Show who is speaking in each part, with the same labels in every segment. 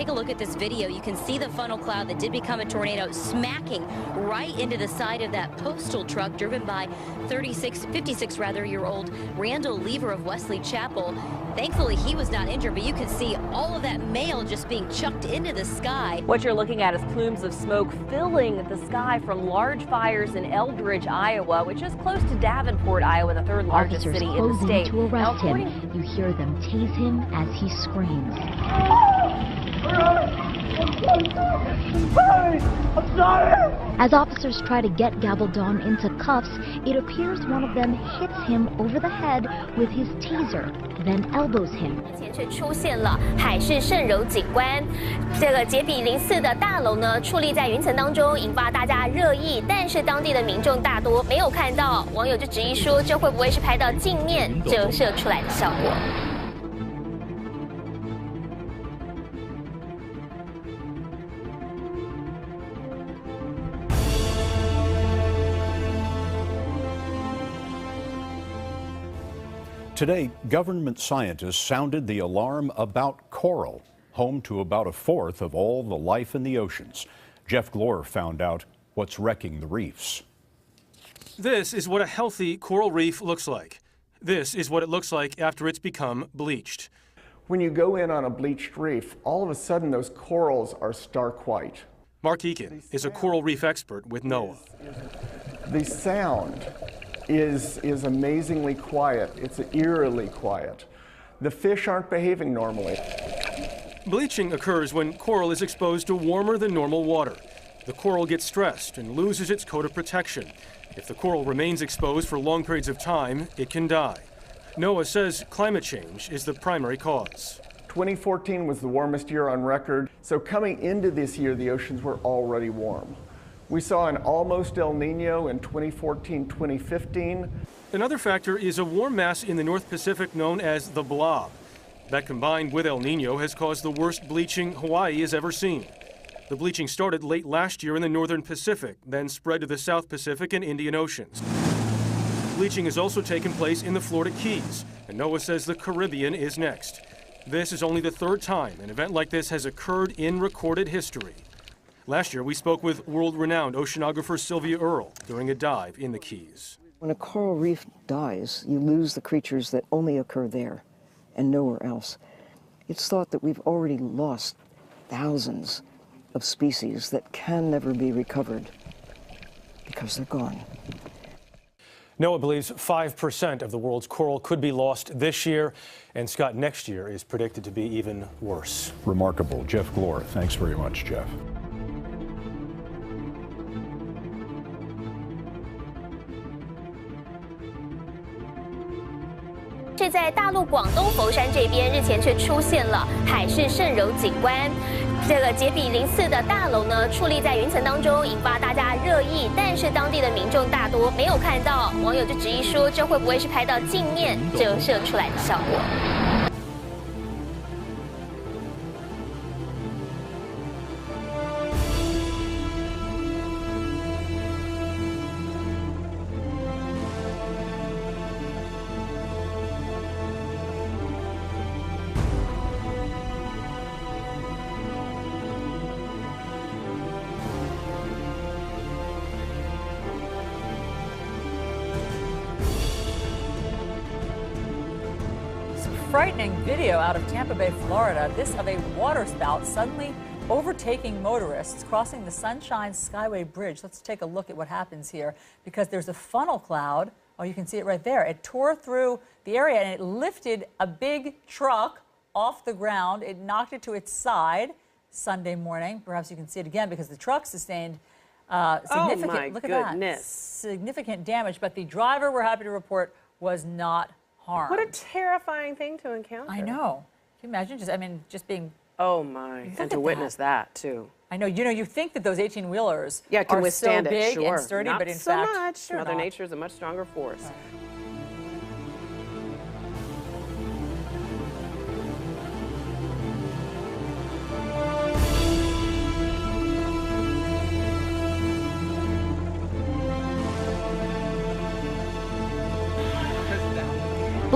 Speaker 1: take a look at this video. You can see the funnel cloud that did become a tornado smacking right into the side of that postal truck driven by 56-year-old Randall Lever of Wesley Chapel. Thankfully, he was not injured, but you can see all of that mail just being chucked into the sky.
Speaker 2: What you're looking at is plumes of smoke filling the sky from large fires in Eldridge, Iowa, which is close to Davenport, Iowa, the third largest city in the state.
Speaker 3: To arrest him. You hear them tase him as he screams. As officers try to get Gabaldon into cuffs, it appears one of them hits him over the head with his taser, then elbows him.
Speaker 4: 却出现了海市蜃楼景观，这个杰比04的大楼呢，矗立在云层当中，引发大家热议。但是当地的民众大多没有看到，网友就质疑说，这会不会是拍到镜面折射出来的效果？
Speaker 5: Today, government scientists sounded the alarm about coral, home to about a fourth of all the life in the oceans. Jeff Glor found out what's wrecking the reefs.
Speaker 6: This is what a healthy coral reef looks like. This is what it looks like after it's become bleached.
Speaker 7: When you go in on a bleached reef, all of a sudden those corals are stark white.
Speaker 6: Mark Eakin is a coral reef expert with NOAA.
Speaker 7: The sound is amazingly quiet. It's eerily quiet. The fish aren't behaving normally.
Speaker 6: Bleaching occurs when coral is exposed to warmer than normal water. The coral gets stressed and loses its coat of protection. If the coral remains exposed for long periods of time, it can die. NOAA says climate change is the primary cause.
Speaker 7: 2014 was the warmest year on record, so coming into this year, the oceans were already warm. We saw an almost El Nino in 2014-2015.
Speaker 6: Another factor is a warm mass in the North Pacific known as the blob. That combined with El Nino has caused the worst bleaching Hawaii has ever seen. The bleaching started late last year in the northern Pacific, then spread to the South Pacific and Indian Oceans. Bleaching has also taken place in the Florida Keys, and NOAA says the Caribbean is next. This is only the third time an event like this has occurred in recorded history. Last year, we spoke with world-renowned oceanographer Sylvia Earle during a dive in the Keys.
Speaker 8: When a coral reef dies, you lose the creatures that only occur there and nowhere else. It's thought that we've already lost thousands of species that can never be recovered because they're gone.
Speaker 6: NOAA believes 5% of the world's coral could be lost this year, and Scott, next year is predicted to be even worse.
Speaker 5: Remarkable. Jeff Glor, thanks very much, Jeff.
Speaker 4: 是在大陆广东佛山这边，日前却出现了海市蜃楼景观。这个杰比04的大楼呢，矗立在云层当中，引发大家热议。但是当地的民众大多没有看到，网友就质疑说，这会不会是拍到镜面折射出来的效果？
Speaker 9: Frightening video out of Tampa Bay, Florida. This of a waterspout suddenly overtaking motorists crossing the Sunshine Skyway Bridge. Let's take a look at what happens here because there's a funnel cloud. Oh, you can see it right there. It tore through the area and it lifted a big truck off the ground. It knocked it to its side Sunday morning. Perhaps you can see it again because the truck sustained significant, look at that, significant damage. But the driver, we're happy to report, was not harmed.
Speaker 10: What a terrifying thing to encounter.
Speaker 9: I know. Can you imagine? Just being.
Speaker 10: Oh my! And to witness that too.
Speaker 9: I know. You think that those 18-wheelers
Speaker 10: can withstand
Speaker 9: so big
Speaker 10: it,
Speaker 9: and sturdy,
Speaker 10: not
Speaker 9: but in
Speaker 10: so
Speaker 9: fact,
Speaker 10: much. Mother Nature is a much stronger force. Right.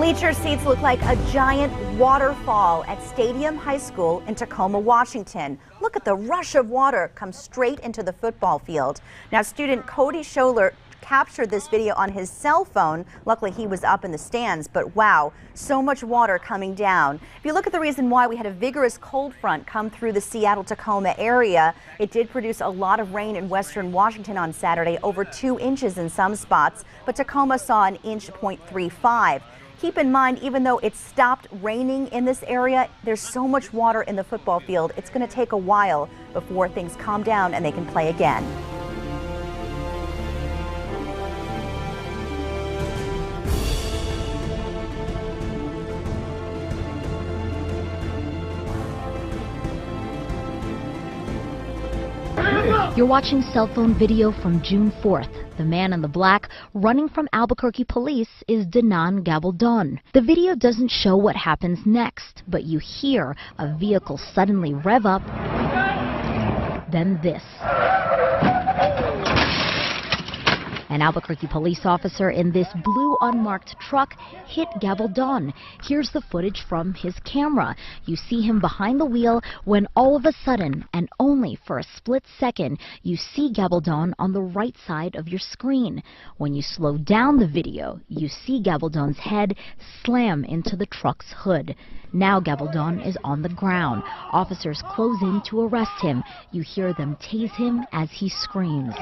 Speaker 11: Bleacher seats look like a giant waterfall at Stadium High School in Tacoma, Washington. Look at the rush of water come straight into the football field. Now, student Cody Scholler captured this video on his cell phone. Luckily, he was up in the stands, but wow, so much water coming down. If you look at the reason why, we had a vigorous cold front come through the Seattle-Tacoma area. It did produce a lot of rain in western Washington on Saturday, over 2 inches in some spots, but Tacoma saw an inch 0.35. Keep in mind, even though it stopped raining in this area, there's so much water in the football field. It's going to take a while before things calm down and they can play again.
Speaker 3: You're watching cell phone video from June 4th. The man in the black running from Albuquerque police is Danan Gabaldon. The video doesn't show what happens next, but you hear a vehicle suddenly rev up, then this. An Albuquerque police officer in this blue unmarked truck hit Gabaldon. Here's the footage from his camera. You see him behind the wheel when all of a sudden, and only for a split second, you see Gabaldon on the right side of your screen. When you slow down the video, you see Gabaldon's head slam into the truck's hood. Now Gabaldon is on the ground. Officers close in to arrest him. You hear them tase him as he screams.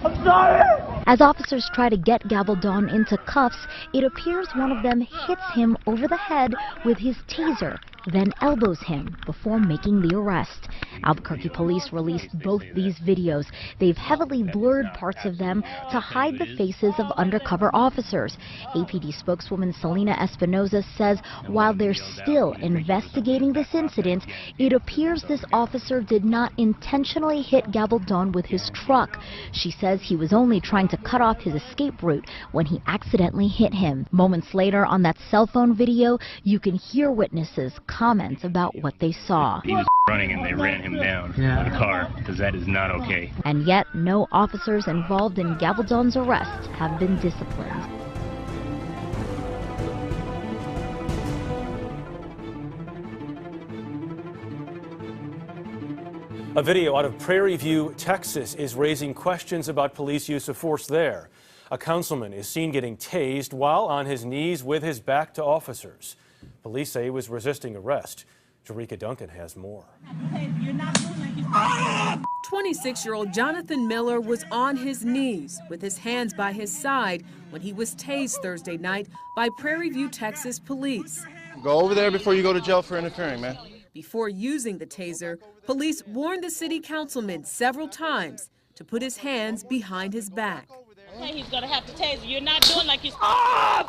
Speaker 12: I'm sorry!
Speaker 3: As officers try to get Gabaldon into cuffs, it appears one of them hits him over the head with his taser, then elbows him before making the arrest. Albuquerque police released both these videos. They've heavily blurred parts of them to hide the faces of undercover officers. APD spokeswoman Selena Espinoza says while they're still investigating this incident, it appears this officer did not intentionally hit Gabaldon with his truck. She says he was only trying to cut off his escape route when he accidentally hit him. Moments later, on that cell phone video, you can hear witnesses comment about what they saw.
Speaker 13: He was running and they ran him down in a car, because that is not okay.
Speaker 3: And yet, no officers involved in Gabaldon's arrest have been disciplined.
Speaker 6: A video out of Prairie View, Texas is raising questions about police use of force there. A councilman is seen getting tased while on his knees with his back to officers. Police say he was resisting arrest. Jerika Duncan has more.
Speaker 14: 26-year-old Jonathan Miller was on his knees with his hands by his side when he was tased Thursday night by Prairie View, Texas police.
Speaker 15: Go over there before you go to jail for interfering, man.
Speaker 14: Before using the taser, police warned the city councilman several times to put his hands behind his back.
Speaker 16: Okay, he's gonna have to taser. You're not doing like you're.
Speaker 15: Oh,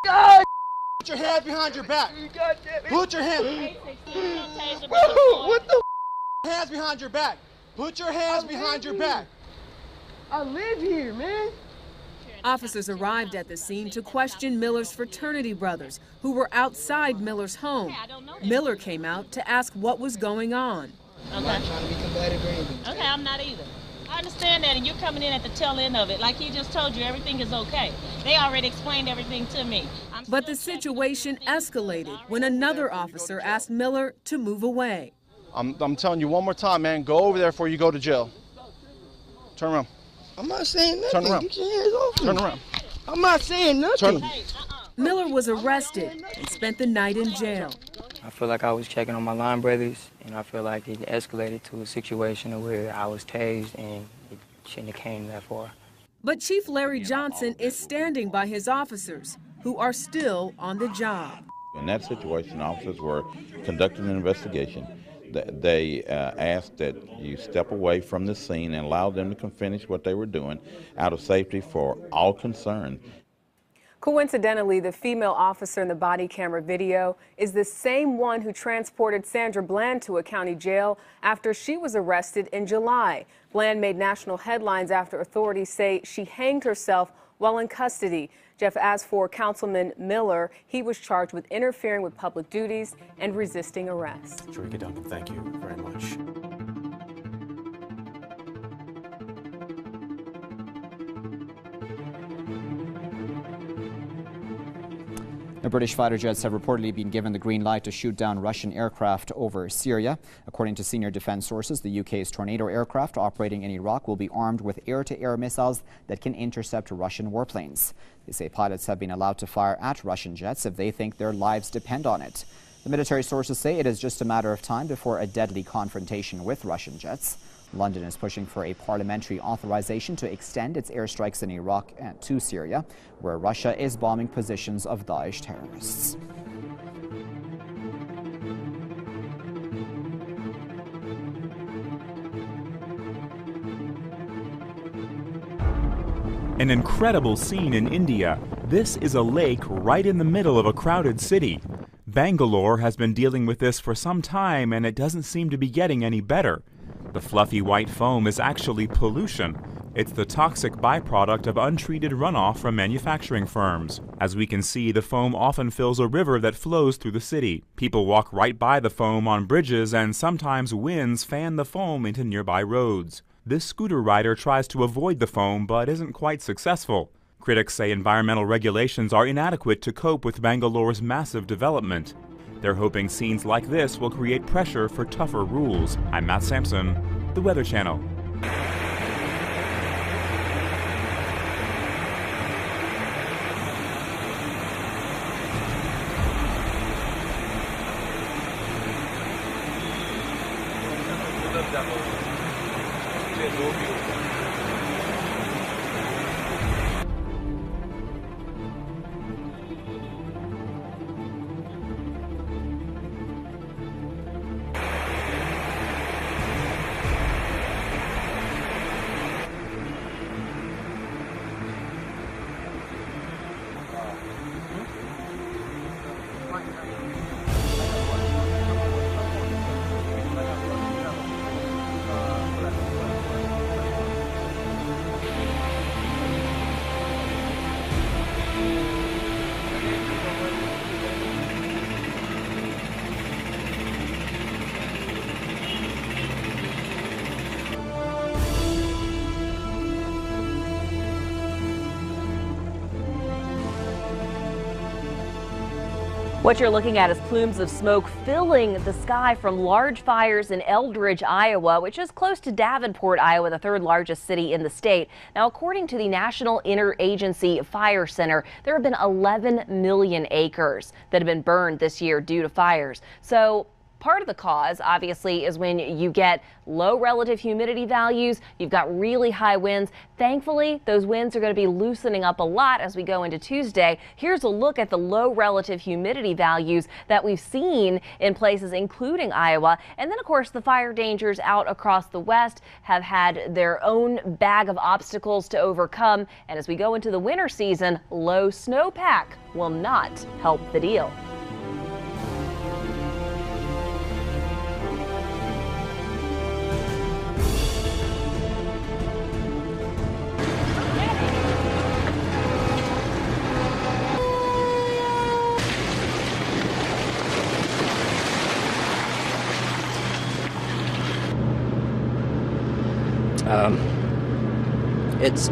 Speaker 15: God! Put your hands behind your back. Put your hands. What the? Hands behind your back. Put your hands behind your back.
Speaker 12: I live here, man.
Speaker 14: Officers arrived at the scene to question Miller's fraternity brothers, who were outside Miller's home. Miller came out to ask what was going on.
Speaker 16: I'm not trying to be combative or anything. Okay, I'm not either. I understand that, and you're coming in at the tail end of it. Like he just told you, everything is okay. They already explained everything to me.
Speaker 14: But the situation escalated when another officer asked Miller to move away.
Speaker 15: I'm telling you one more time, man. Go over there before you go to jail. Turn around.
Speaker 12: I'm not saying nothing.
Speaker 15: Turn around.
Speaker 12: Get your hands off me.
Speaker 15: Turn around.
Speaker 12: I'm not saying nothing.
Speaker 14: Miller was arrested and spent the night in jail.
Speaker 17: I feel like I was checking on my line brothers, and I feel like it escalated to a situation where I was tased, and it shouldn't have came that far.
Speaker 14: But Chief Larry Johnson is standing by his officers, who are still on the job.
Speaker 18: In that situation, officers were conducting an investigation. They asked that you step away from the scene and allow them to finish what they were doing out of safety for all concerned.
Speaker 19: Coincidentally, the female officer in the body camera video is the same one who transported Sandra Bland to a county jail after she was arrested in July. Bland made national headlines after authorities say she hanged herself while in custody. Jeff, as for Councilman Miller, he was charged with interfering with public duties and resisting arrest.
Speaker 6: Jerika Duncan, thank you very much.
Speaker 20: British fighter jets have reportedly been given the green light to shoot down Russian aircraft over Syria. According to senior defense sources, the UK's Tornado aircraft operating in Iraq will be armed with air-to-air missiles that can intercept Russian warplanes. They say pilots have been allowed to fire at Russian jets if they think their lives depend on it. The military sources say it is just a matter of time before a deadly confrontation with Russian jets. London is pushing for a parliamentary authorization to extend its airstrikes in Iraq to Syria, where Russia is bombing positions of Daesh terrorists.
Speaker 21: An incredible scene in India. This is a lake right in the middle of a crowded city. Bangalore has been dealing with this for some time, and it doesn't seem to be getting any better. The fluffy white foam is actually pollution. It's the toxic byproduct of untreated runoff from manufacturing firms. As we can see, the foam often fills a river that flows through the city. People walk right by the foam on bridges, and sometimes winds fan the foam into nearby roads. This scooter rider tries to avoid the foam but isn't quite successful. Critics say environmental regulations are inadequate to cope with Bangalore's massive development. They're hoping scenes like this will create pressure for tougher rules. I'm Matt Sampson, The Weather Channel.
Speaker 2: What you're looking at is plumes of smoke filling the sky from large fires in Eldridge, Iowa, which is close to Davenport, Iowa, the third largest city in the state. Now, according to the National Interagency Fire Center, there have been 11 million acres that have been burned this year due to fires. So part of the cause, obviously, is when you get low relative humidity values, you've got really high winds. Thankfully, those winds are going to be loosening up a lot as we go into Tuesday. Here's a look at the low relative humidity values that we've seen in places including Iowa. And then, of course, the fire dangers out across the west have had their own bag of obstacles to overcome. And as we go into the winter season, low snowpack will not help the deal.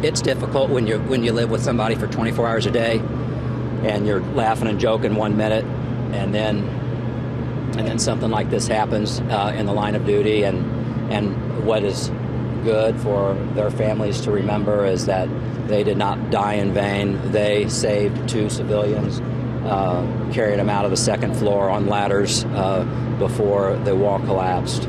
Speaker 22: It's difficult when you live with somebody for 24 hours a day, and you're laughing and joking 1 minute, and then something like this happens in the line of duty. And what is good for their families to remember is that they did not die in vain. They saved 2 civilians, carried them out of the second floor on ladders before the wall collapsed.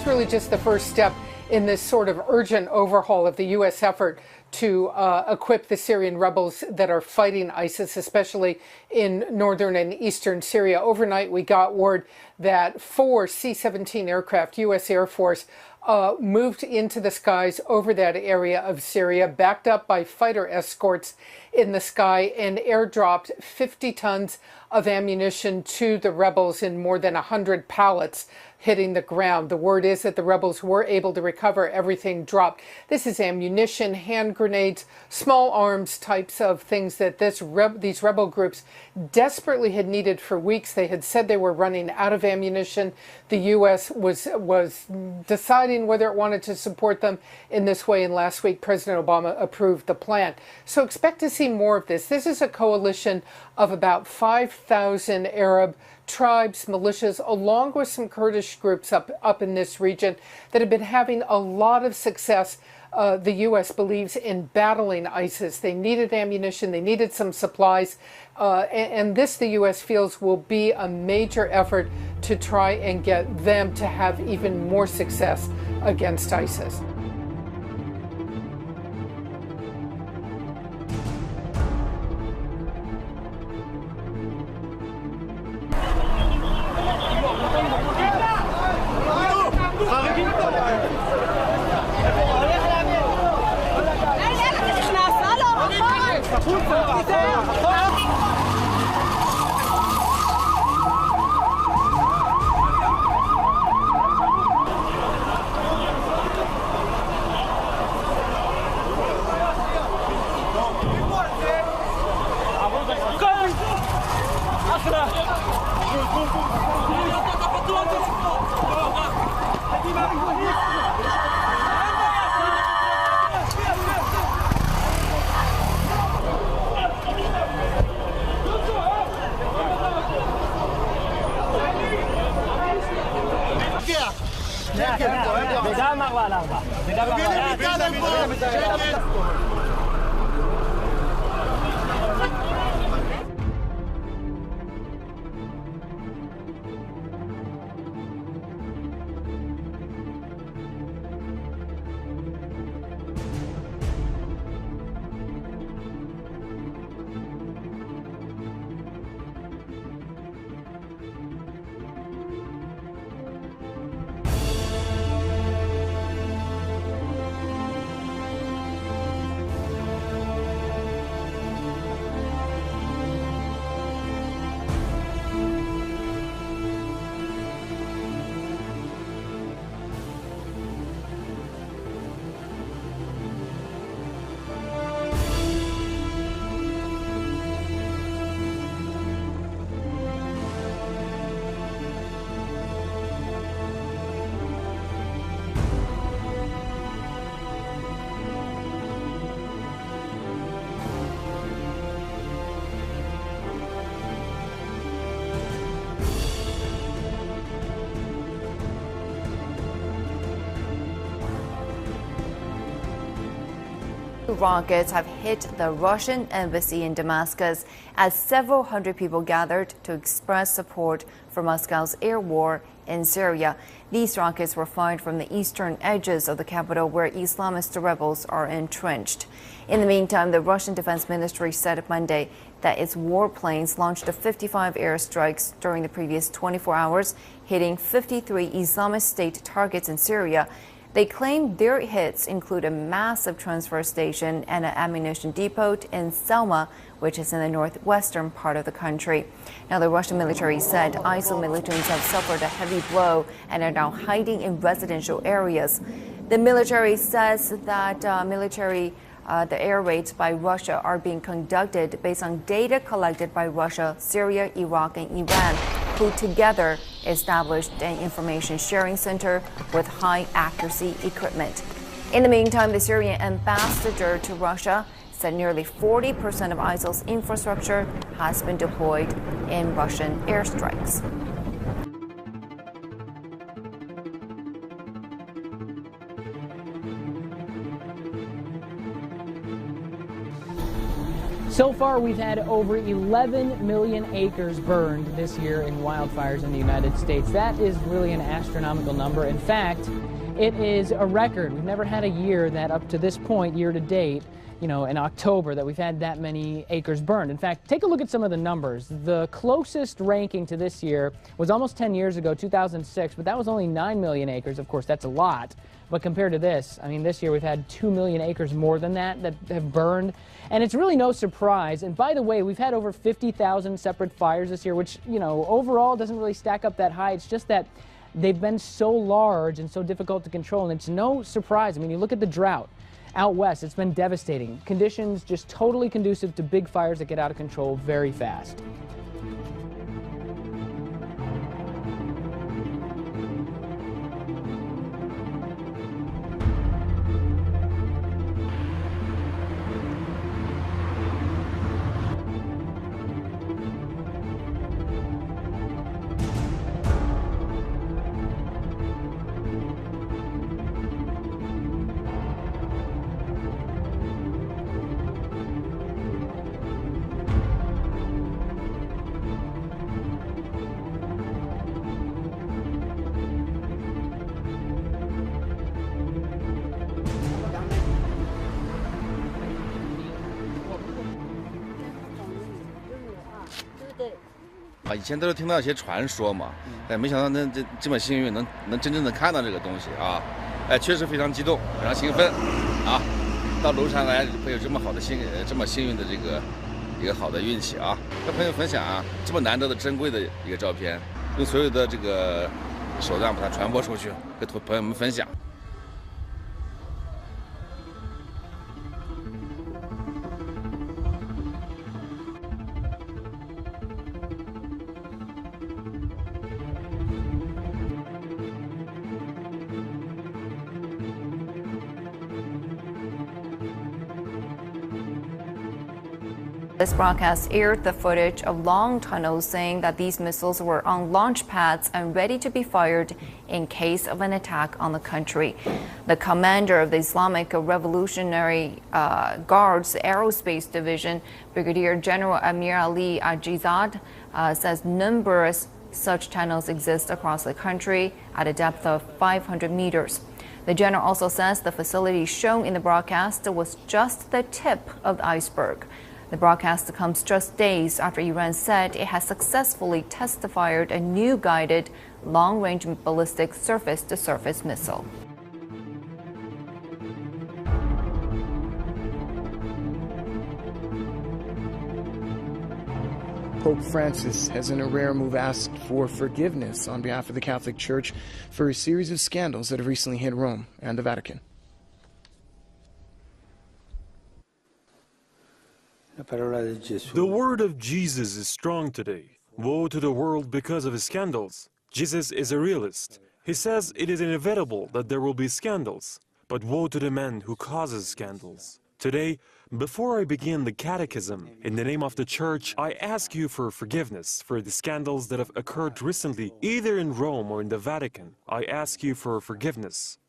Speaker 23: Really just the first step in this sort of urgent overhaul of the U.S. effort to equip the Syrian rebels that are fighting ISIS, especially in northern and eastern Syria. Overnight, we got word that 4 C-17 aircraft, U.S. Air Force, moved into the skies over that area of Syria, backed up by fighter escorts in the sky, and airdropped 50 tons of ammunition to the rebels in more than 100 pallets. hitting the ground. The word is that the rebels were able to recover everything dropped. This is ammunition, hand grenades, small arms types of things that these rebel groups desperately had needed for weeks. They had said they were running out of ammunition. The U.S. was deciding whether it wanted to support them in this way, and last week President Obama approved the plan. So expect to see more of this. This is a coalition of about 5,000 Arab tribes, militias, along with some Kurdish groups up in this region that have been having a lot of success. The U.S. believes in battling ISIS. They needed ammunition, they needed some supplies, and this, the U.S. feels, will be a major effort to try and get them to have even more success against ISIS.
Speaker 1: Rockets have hit the Russian embassy in Damascus as several hundred people gathered to express support for Moscow's air war in Syria. These rockets were fired from the eastern edges of the capital where Islamist rebels are entrenched. In the meantime, the Russian Defense Ministry said Monday that its warplanes launched 55 airstrikes during the previous 24 hours, hitting 53 Islamist State targets in Syria. They claim their hits include a massive transfer station and an ammunition depot in Selma, which is in the northwestern part of the country. Now, the Russian military said ISIL militants have suffered a heavy blow and are now hiding in residential areas. The military says that the air raids by Russia are being conducted based on data collected by Russia, Syria, Iraq, and Iran, who together established an information sharing center with high accuracy equipment. In the meantime, the Syrian ambassador to Russia said nearly 40% of ISIL's infrastructure has been deployed in Russian airstrikes.
Speaker 7: So far, we've had over 11 million acres burned this year in wildfires in the United States. That is really an astronomical number. In fact, it is a record. We've never had a year that up to this point, year to date, in October, that we've had that many acres burned. In fact, take a look at some of the numbers. The closest ranking to this year was almost 10 years ago, 2006, but that was only 9 million acres. Of course, that's a lot. But compared to this, I mean, this year we've had 2 million acres more than that have burned. And it's really no surprise. And by the way, we've had over 50,000 separate fires this year, which, overall doesn't really stack up that high. It's just that they've been so large and so difficult to control, and it's no surprise. I mean, you look at the drought out west, it's been devastating. Conditions just totally conducive to big fires that get out of control very fast.
Speaker 4: 以前都是听到一些传说嘛，但没想到这么幸运能真正的看到这个东西啊，确实非常激动，非常兴奋啊！到庐山来会有这么幸运的一个好的运气啊！和朋友分享啊，这么难得的珍贵的一个照片，用所有的这个手段把它传播出去，和朋友们分享。
Speaker 1: This broadcast aired the footage of long tunnels, saying that these missiles were on launch pads and ready to be fired in case of an attack on the country. The commander of the Islamic Revolutionary Guards Aerospace Division, Brigadier General Amir Ali Ajizad, says numerous such tunnels exist across the country at a depth of 500 meters. The general also says the facility shown in the broadcast was just the tip of the iceberg. The broadcast comes just days after Iran said it has successfully test-fired a new guided long-range ballistic surface-to-surface missile.
Speaker 5: Pope Francis has, in a rare move, asked for forgiveness on behalf of the Catholic Church for a series of scandals that have recently hit Rome and the Vatican.
Speaker 8: The word of Jesus is strong today. Woe to the world because of his scandals. Jesus is a realist. He says it is inevitable that there will be scandals. But woe to the man who causes scandals. Today, before I begin the catechism, in the name of the Church, I ask you for forgiveness for the scandals that have occurred recently, either in Rome or in the Vatican. I ask you for forgiveness.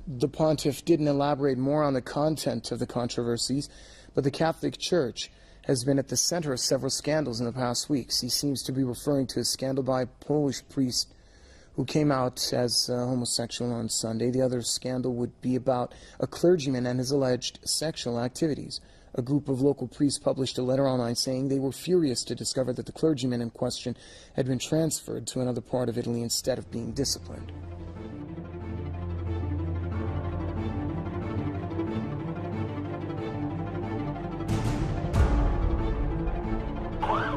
Speaker 5: The pontiff didn't elaborate more on the content of the controversies, but the Catholic Church has been at the center of several scandals in the past weeks. He seems to be referring to a scandal by a Polish priest who came out as homosexual on Sunday. The other scandal would be about a clergyman and his alleged sexual activities. A group of local priests published a letter online saying they were furious to discover that the clergyman in question had been transferred to another part of Italy instead of being disciplined.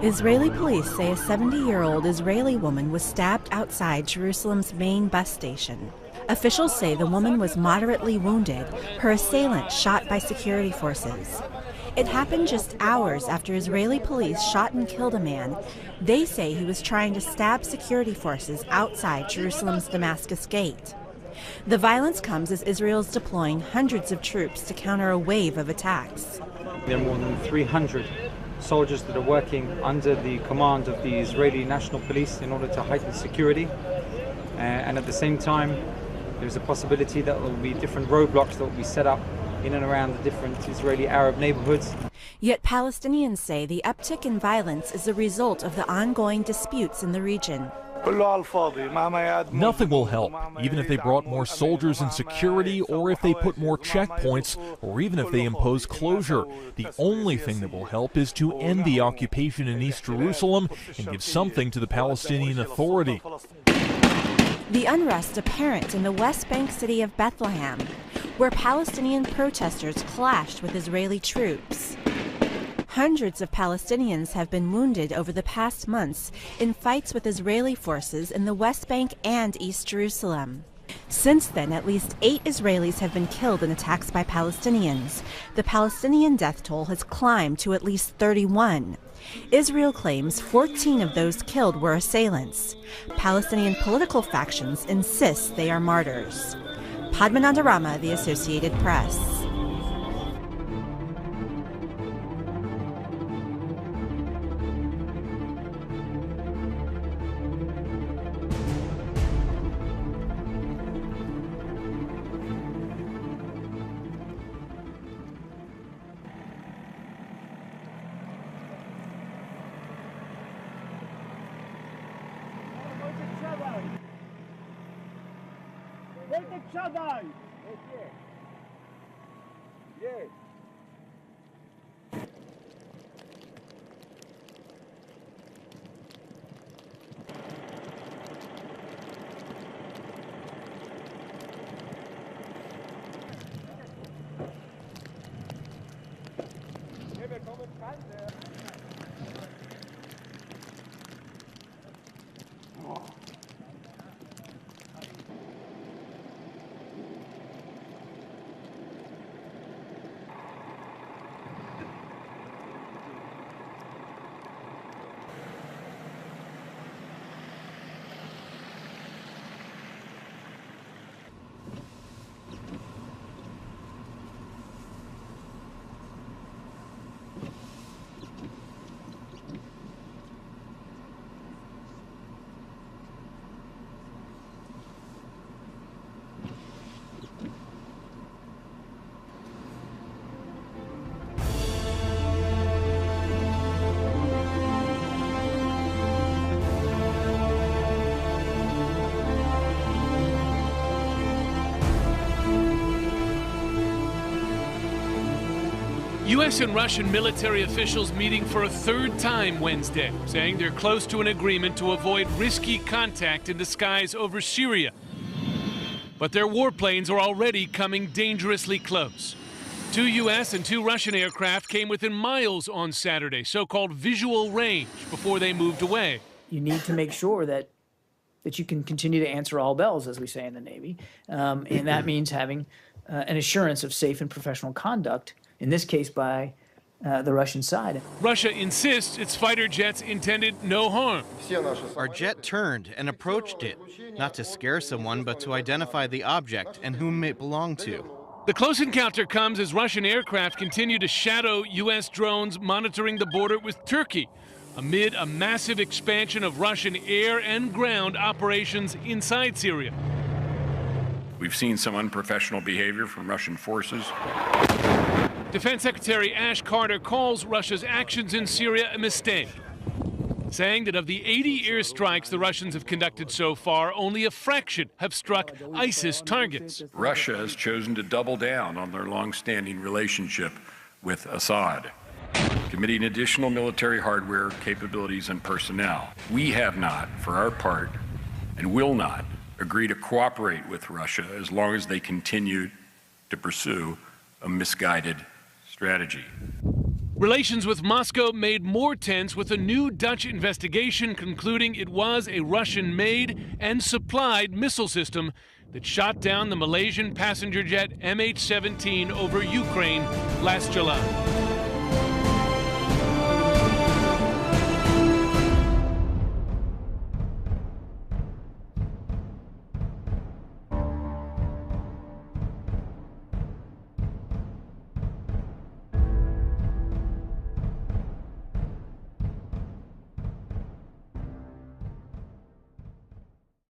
Speaker 24: Israeli police say a 70-year-old Israeli woman was stabbed outside Jerusalem's main bus station. Officials say the woman was moderately wounded, her assailant shot by security forces. It happened just hours after Israeli police shot and killed a man. They say he was trying to stab security forces outside Jerusalem's Damascus Gate. The violence comes as Israel is deploying hundreds of troops to counter a wave of attacks.
Speaker 25: There are more than 300 soldiers that are working under the command of the Israeli National Police in order to heighten security. And at the same time, there's a possibility that there will be different roadblocks that will be set up in and around the different Israeli Arab neighborhoods.
Speaker 24: Yet Palestinians say the uptick in violence is a result of the ongoing disputes in the region.
Speaker 26: Nothing will help, even if they brought more soldiers and security, or if they put more checkpoints, or even if they impose closure. The only thing that will help is to end the occupation in East Jerusalem and give something to the Palestinian Authority.
Speaker 24: The unrest apparent in the West Bank city of Bethlehem, where Palestinian protesters clashed with Israeli troops. Hundreds of Palestinians have been wounded over the past months in fights with Israeli forces in the West Bank and East Jerusalem. Since then, at least 8 Israelis have been killed in attacks by Palestinians. The Palestinian death toll has climbed to at least 31. Israel claims 14 of those killed were assailants. Palestinian political factions insist they are martyrs. Padmananda Rama, The Associated Press.
Speaker 3: U.S. and Russian military officials meeting for a third time Wednesday, saying they're close to an agreement to avoid risky contact in the skies over Syria. But their warplanes are already coming dangerously close. 2 U.S. and 2 Russian aircraft came within miles on Saturday, so-called visual range, before they moved away.
Speaker 9: You need to make sure that you can continue to answer all bells, as we say in the Navy. And that means having an assurance of safe and professional conduct, in this case by the Russian side.
Speaker 3: Russia insists its fighter jets intended no harm.
Speaker 10: Our jet turned and approached it, not to scare someone, but to identify the object and whom it belonged to.
Speaker 3: The close encounter comes as Russian aircraft continue to shadow U.S. drones monitoring the border with Turkey, amid a massive expansion of Russian air and ground operations inside Syria.
Speaker 11: We've seen some unprofessional behavior from Russian forces.
Speaker 3: Defense Secretary Ash Carter calls Russia's actions in Syria a mistake, saying that of the 80 airstrikes the Russians have conducted so far, only a fraction have struck ISIS targets.
Speaker 11: Russia has chosen to double down on their long-standing relationship with Assad, committing additional military hardware, capabilities, and personnel. We have not, for our part, and will not, agree to cooperate with Russia as long as they continue to pursue a misguided strategy.
Speaker 3: Relations with Moscow made more tense with a new Dutch investigation concluding it was a Russian-made and supplied missile system that shot down the Malaysian passenger jet MH17 over Ukraine last July.